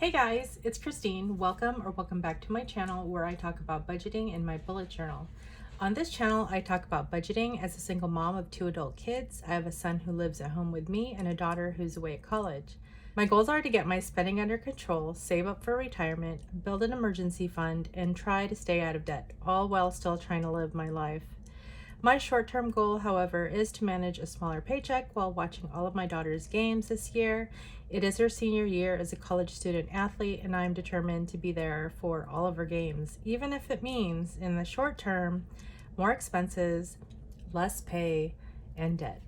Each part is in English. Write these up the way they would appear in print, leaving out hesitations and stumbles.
Hey guys, it's Kristine. Welcome back to my channel where I talk about budgeting in my bullet journal. On this channel, I talk about budgeting as a single mom of 2 adult kids. I have a son who lives at home with me and a daughter who's away at college. My goals are to get my spending under control, save up for retirement, build an emergency fund, and try to stay out of debt, all while still trying to live my life. My short-term goal, however, is to manage a smaller paycheck while watching all of my daughter's games this year. It is her senior year as a college student athlete, and I'm determined to be there for all of her games, even if it means, in the short term, more expenses, less pay, and debt.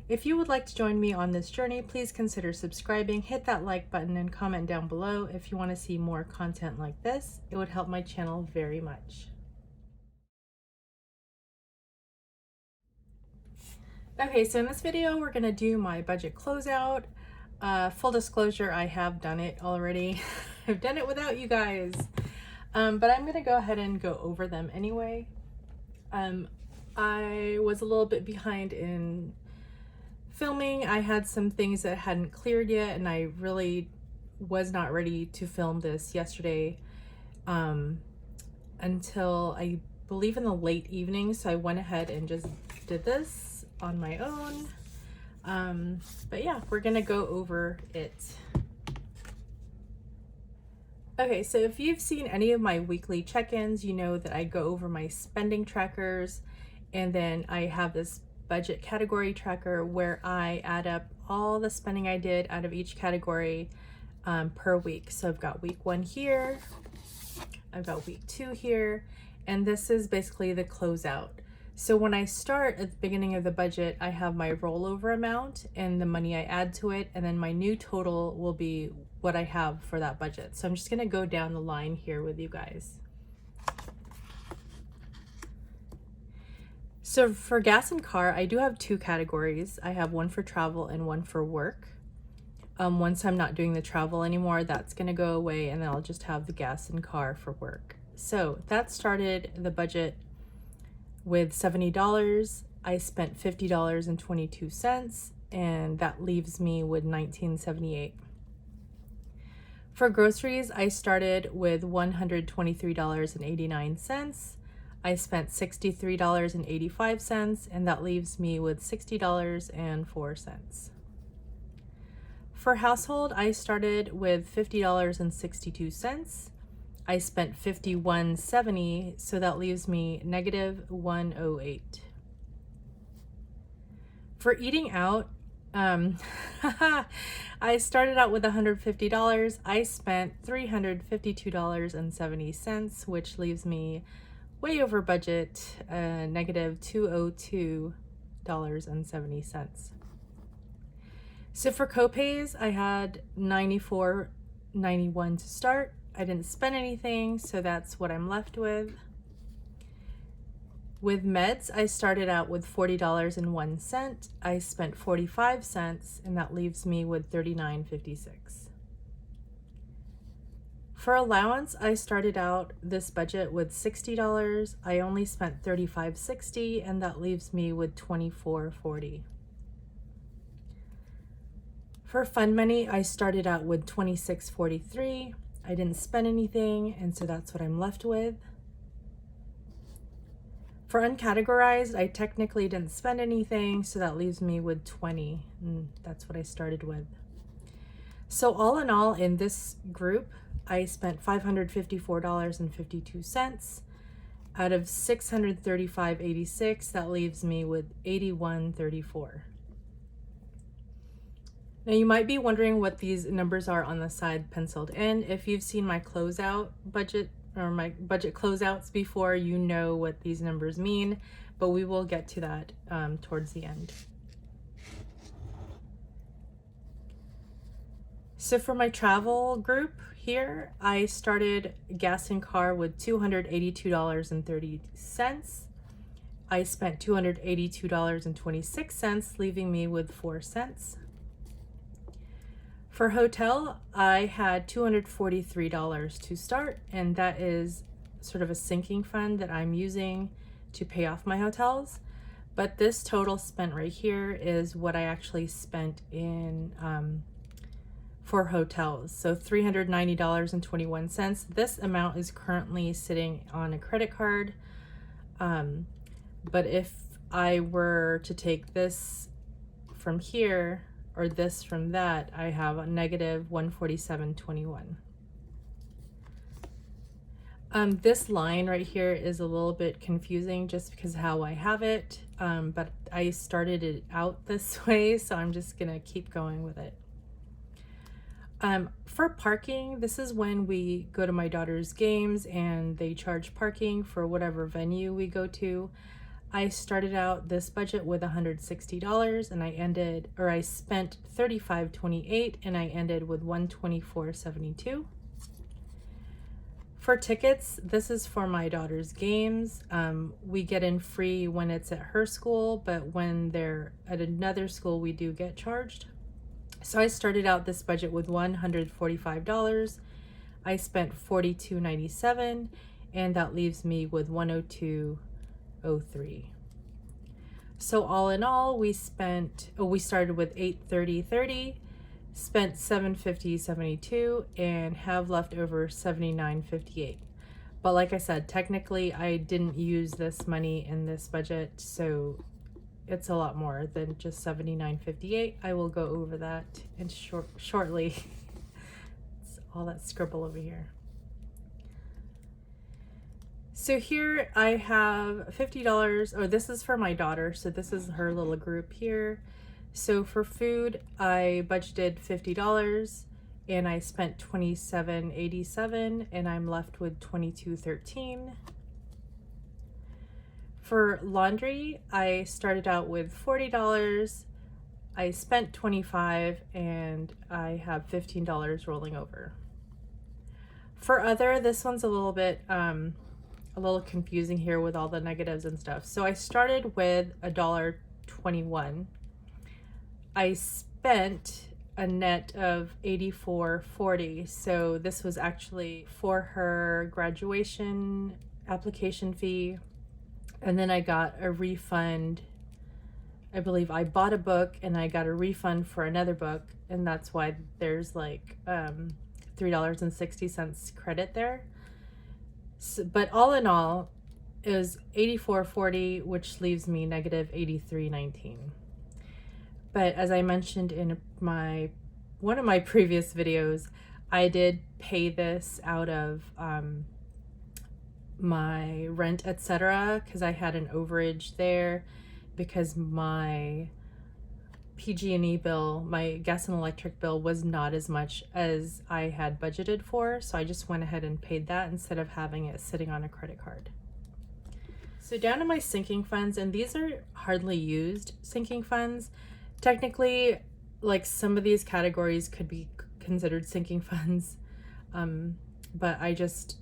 If you would like to join me on this journey, please consider subscribing, hit that like button, and comment down below if you want to see more content like this. It would help my channel very much. Okay, so in this video, we're gonna do my budget closeout. Full disclosure, I have done it already. I've done it without you guys, but I'm gonna go ahead and go over them anyway. I was a little bit behind in filming. I had some things that hadn't cleared yet, and I really was not ready to film this yesterday until I believe in the late evening, so I went ahead and just did this on my own. But yeah, we're gonna go over it. Okay, so if you've seen any of my weekly check-ins, you know that I go over my spending trackers, and then I have this budget category tracker where I add up all the spending I did out of each category per week. So I've got week 1 here, I've got week 2 here, and this is basically the closeout. So when I start at the beginning of the budget, I have my rollover amount and the money I add to it, and then my new total will be what I have for that budget. So I'm just gonna go down the line here with you guys. So for gas and car, I do have 2 categories. I have one for travel and one for work. Once I'm not doing the travel anymore, that's gonna go away, and then I'll just have the gas and car for work. So that started the budget with $70. I spent $50.22, and that leaves me with $19.78. For groceries, I started with $123.89. I spent $63.85, and that leaves me with $60.04. For household, I started with $50.62. I spent $51.70, so that leaves me negative $108. For eating out, I started out with $150. I spent $352.70, which leaves me way over budget, negative $202.70. So for copays, I had $94.91 to start. I didn't spend anything, so that's what I'm left with. With meds, I started out with $40.01. I spent 45 cents, and that leaves me with $39.56. For allowance, I started out this budget with $60. I only spent $35.60, and that leaves me with $24.40. For fund money, I started out with $26.43. I didn't spend anything, and so that's what I'm left with. For uncategorized, I technically didn't spend anything, so that leaves me with 20, and that's what I started with. So all in all, in this group, I spent $554.52. Out of $635.86, that leaves me with $81.34. Now you might be wondering what these numbers are on the side penciled in. If you've seen my closeout budget or my budget closeouts before, you know what these numbers mean, but we will get to that towards the end. So for my travel group here, I started gas and car with $282.30. I spent $282.26, leaving me with 4 cents. For hotel, I had $243 to start, and that is sort of a sinking fund that I'm using to pay off my hotels. But this total spent right here is what I actually spent in for hotels. So $390.21. This amount is currently sitting on a credit card. But if I were to take this from here or this from that, I have a negative $147.21. This line right here is a little bit confusing just because how I have it, but I started it out this way, so I'm just gonna keep going with it. For parking, this is when we go to my daughter's games and they charge parking for whatever venue we go to. I started out this budget with $160 and I spent $35.28 and I ended with $124.72. For tickets, this is for my daughter's games. We get in free when it's at her school, but when they're at another school, we do get charged. So I started out this budget with $145. I spent $42.97, and that leaves me with $102.03. So all in all, we started with $830.30, spent $750.72, and have left over $79.58. But like I said, technically I didn't use this money in this budget, so it's a lot more than just $79.58. I will go over that in shortly. It's all that scribble over here. So here I have $50, or this is for my daughter, so this is her little group here. So for food, I budgeted $50 and I spent $27.87, and I'm left with $22.13. For laundry, I started out with $40. I spent $25 and I have $15 rolling over. For other, this one's a little bit confusing here with all the negatives and stuff. So I started with $1.21. I spent a net of $84.40. So this was actually for her graduation application fee. And then I got a refund. I believe I bought a book and I got a refund for another book. And that's why there's like $3.60 credit there. So, but all in all, it was $84.40, which leaves me negative $83.19. But as I mentioned in one of my previous videos, I did pay this out of my rent, etc., because I had an overage there because my PG&E bill, my gas and electric bill, was not as much as I had budgeted for, so I just went ahead and paid that instead of having it sitting on a credit card. So down to my sinking funds, and these are hardly used sinking funds. Technically, like, some of these categories could be considered sinking funds, but I just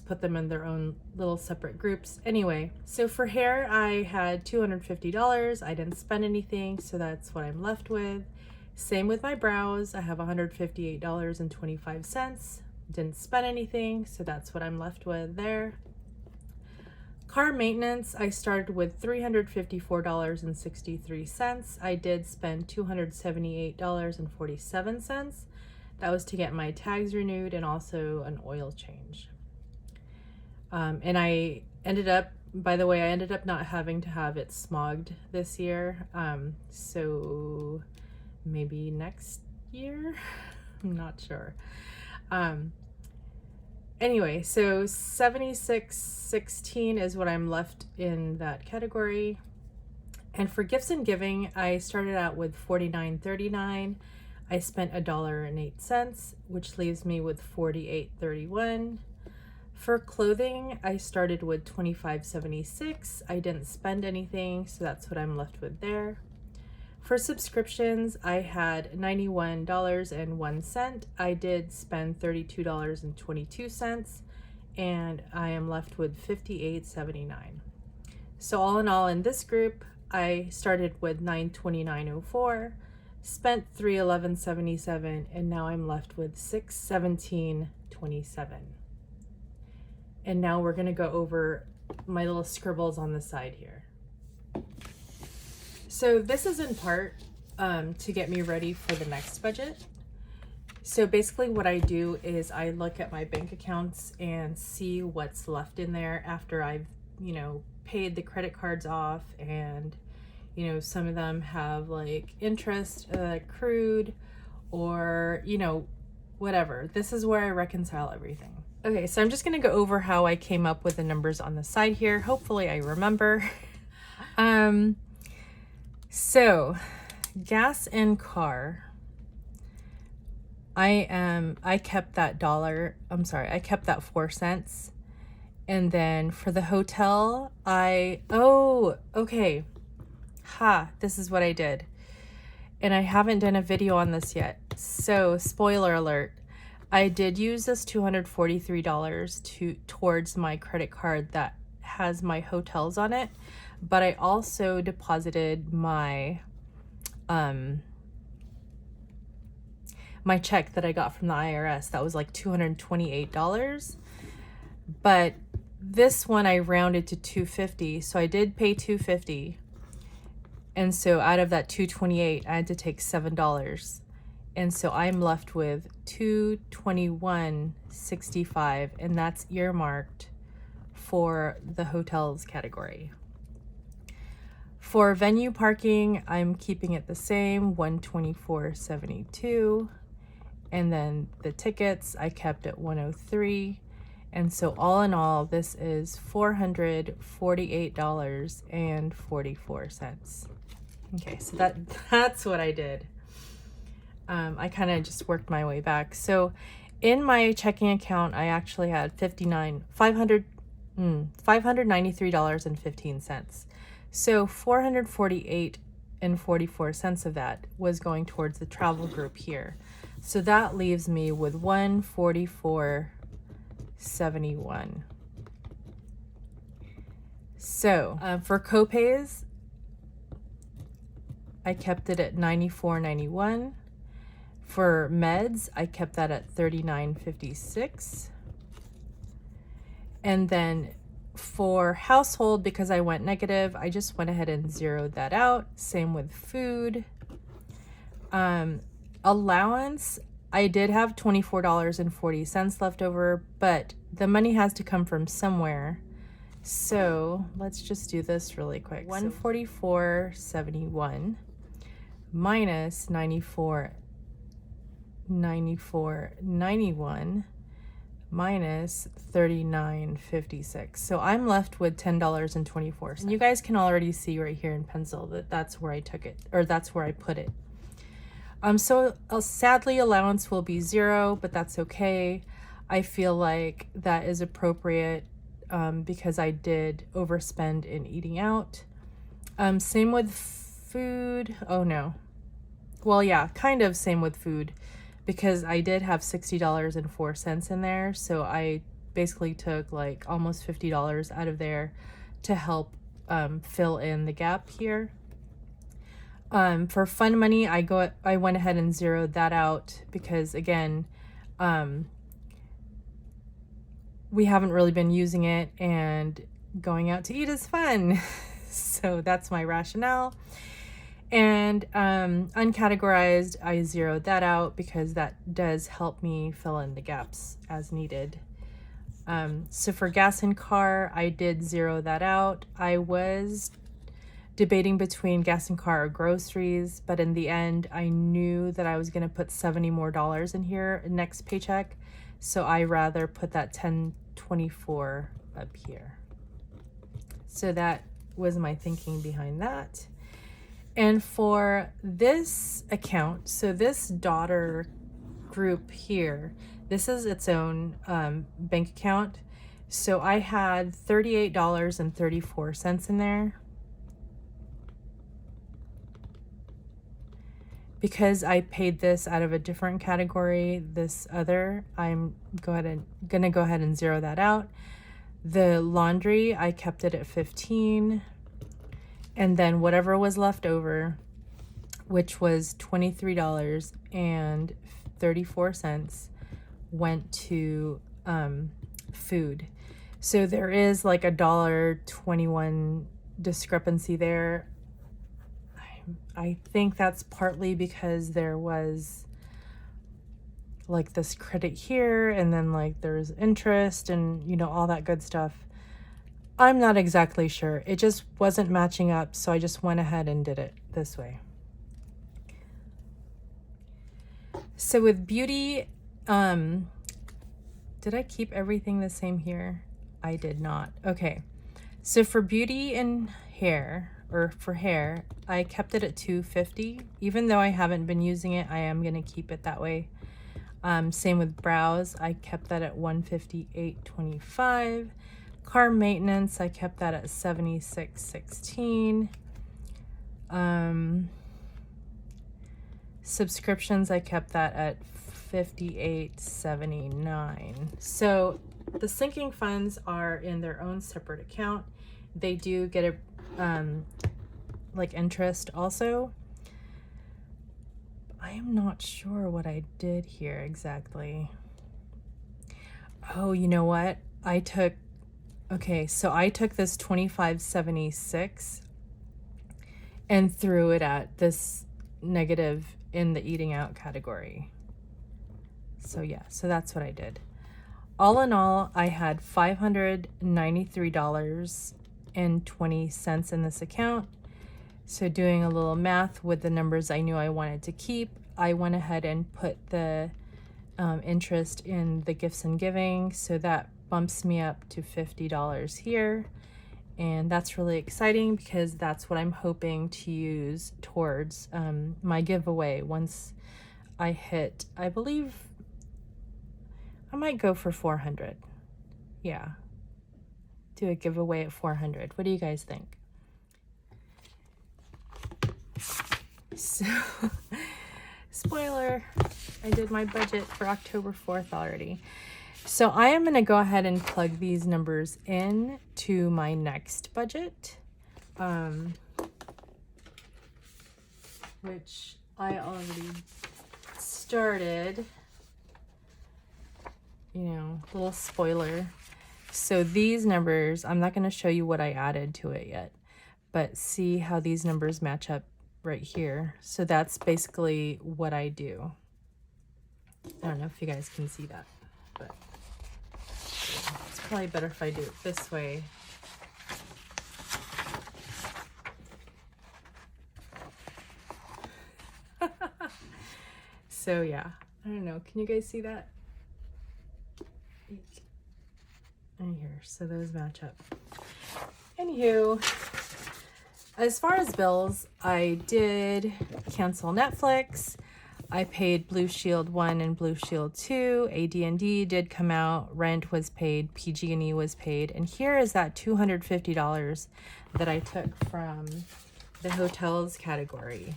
put them in their own little separate groups. Anyway, so for hair, I had $250. I didn't spend anything, so that's what I'm left with. Same with my brows. I have $158.25. Didn't spend anything, so that's what I'm left with there. Car maintenance, I started with $354.63. I did spend $278.47. That was to get my tags renewed and also an oil change. And I ended up not having to have it smogged this year. So maybe next year? I'm not sure. Anyway, so $76.16 is what I'm left in that category. And for gifts and giving, I started out with $49.39. I spent $1.08, which leaves me with $48.31. For clothing, I started with $25.76. I didn't spend anything, so that's what I'm left with there. For subscriptions, I had $91.01. I did spend $32.22, and I am left with $58.79. So all in all, in this group, I started with $929.04, spent $311.77, and now I'm left with $617.27. And now we're going to go over my little scribbles on the side here. So this is in part to get me ready for the next budget. So basically what I do is I look at my bank accounts and see what's left in there after I've, paid the credit cards off, and, some of them have like interest accrued, or, whatever. This is where I reconcile everything. Okay, so I'm just going to go over how I came up with the numbers on the side here. Hopefully I remember. So gas and car. I kept that I kept that 4 cents. And then for the hotel, okay. This is what I did. And I haven't done a video on this yet. So spoiler alert, I did use this $243 towards my credit card that has my hotels on it. But I also deposited my my check that I got from the IRS. That was like $228. But this one I rounded to $250. So I did pay $250. And so out of that $228, I had to take $7. And so I'm left with $221.65, and that's earmarked for the hotels category. For venue parking, I'm keeping it the same, $124.72. And then the tickets, I kept at $103. And so all in all, this is $448.44. Okay, so that's what I did. I kind of just worked my way back. So in my checking account, I actually had $593.15. So $448.44 of that was going towards the travel group here. So that leaves me with $144.71. So for copays, I kept it at $94.91. For meds, I kept that at $39.56. And then for household, because I went negative, I just went ahead and zeroed that out. Same with food. Allowance, I did have $24.40 left over, but the money has to come from somewhere. So let's just do this really quick. $144.71 minus $94.91 minus $39.56. So I'm left with $10.24. And you guys can already see right here in pencil that that's where I took it, or that's where I put it. So sadly, allowance will be 0, but that's okay. I feel like that is appropriate because I did overspend in eating out. Same with food. Oh no. Well, yeah, kind of same with food, because I did have $60.04 in there. So I basically took like almost $50 out of there to help fill in the gap here. For fun money, I went ahead and zeroed that out because, again, we haven't really been using it, and going out to eat is fun. So that's my rationale. And uncategorized, I zeroed that out because that does help me fill in the gaps as needed. So for gas and car, I did zero that out. I was debating between gas and car or groceries, but in the end, I knew that I was going to put $70 more in here next paycheck. So I rather put that $10.24 up here. So that was my thinking behind that. And for this account, so this daughter group here, this is its own bank account. So I had $38.34 in there. Because I paid this out of a different category, this other, I'm gonna go ahead and zero that out. The laundry, I kept it at 15. And then whatever was left over, which was $23.34, went to food. So there is like $1.21 discrepancy there. I think that's partly because there was like this credit here, and then like there's interest and, you know, all that good stuff. I'm not exactly sure. It just wasn't matching up, so I just went ahead and did it this way. So with beauty, did I keep everything the same here? I did not. Okay. So for beauty and hair, or for hair, I kept it at $250. Even though I haven't been using it, I am going to keep it that way. Same with brows. I kept that at $158.25. Car maintenance, I kept that at $76.16. Subscriptions, I kept that at $58.79. So the sinking funds are in their own separate account. They do get a like interest also. I am not sure what I did here exactly. Oh, you know what? Okay, so I took this $25.76 and threw it at this negative in the eating out category. So yeah, so that's what I did. All in all, I had $593.20 in this account. So doing a little math with the numbers I knew I wanted to keep, I went ahead and put the interest in the gifts and giving. So that bumps me up to $50 here. And that's really exciting because that's what I'm hoping to use towards my giveaway once I hit, I believe, I might go for 400. Yeah. Do a giveaway at 400. What do you guys think? So, spoiler, I did my budget for October 4th already. So I am going to go ahead and plug these numbers in to my next budget, which I already started, you know, little spoiler. So these numbers, I'm not going to show you what I added to it yet, but see how these numbers match up right here. So that's basically what I do. I don't know if you guys can see that, but it's probably better if I do it this way. So yeah, I don't know. Can you guys see that? And here, so those match up. Anywho, as far as bills, I did cancel Netflix. I paid Blue Shield 1 and Blue Shield 2. AD&D did come out. Rent was paid. PG&E was paid. And here is that $250 that I took from the hotels category.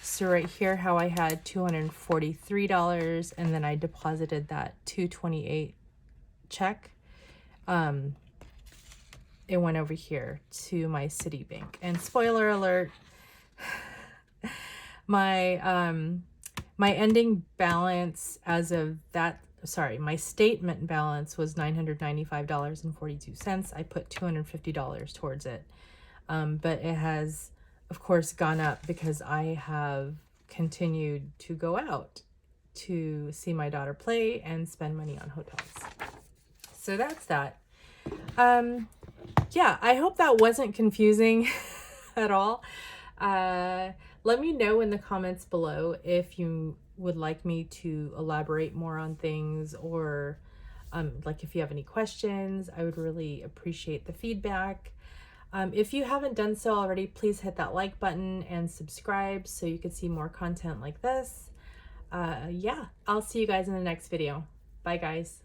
So right here, how I had $243, and then I deposited that $228 check. It went over here to my Citibank. And spoiler alert, my my ending balance as of that, my statement balance was $995.42. I put $250 towards it. But it has, of course, gone up because I have continued to go out to see my daughter play and spend money on hotels. So that's that. Yeah, I hope that wasn't confusing at all. Let me know in the comments below if you would like me to elaborate more on things, or like if you have any questions. I would really appreciate the feedback. If you haven't done so already, please hit that like button and subscribe so you can see more content like this. Yeah, I'll see you guys in the next video. Bye, guys.